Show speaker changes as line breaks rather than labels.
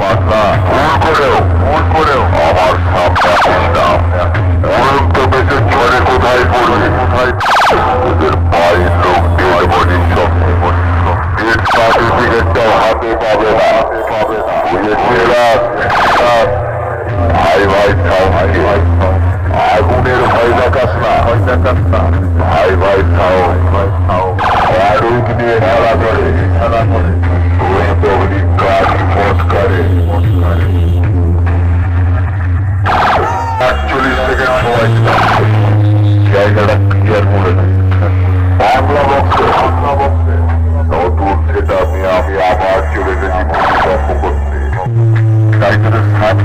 পাতলা ভুল করেও আমার সামনে আসিস না। উড়ন্ত বেঁচে ঝড়ে কোথায় পড়বে, ওদের পায়ের লোক ডেড বডির সঙ্গে ডেড সার্টিফিকেটটাও হাতে পাবে না। বুঝেছিলাম ভাই ভাই সাউন্ডকে আগুনের ভয় দেখাস না, ভাই ভাই সাউন্ড আরুক নিয়ে খেলা করে ওই তবলি কাজ মত করে। ৪৮ সেকেন্ড সময় জায়গাটা ক্লিয়ার করে নেই। বাংলা বক্সে নতুন সেটা আমি আবার চলে গেছি ভূমিকম্প করতে। তাই তোদের সাথ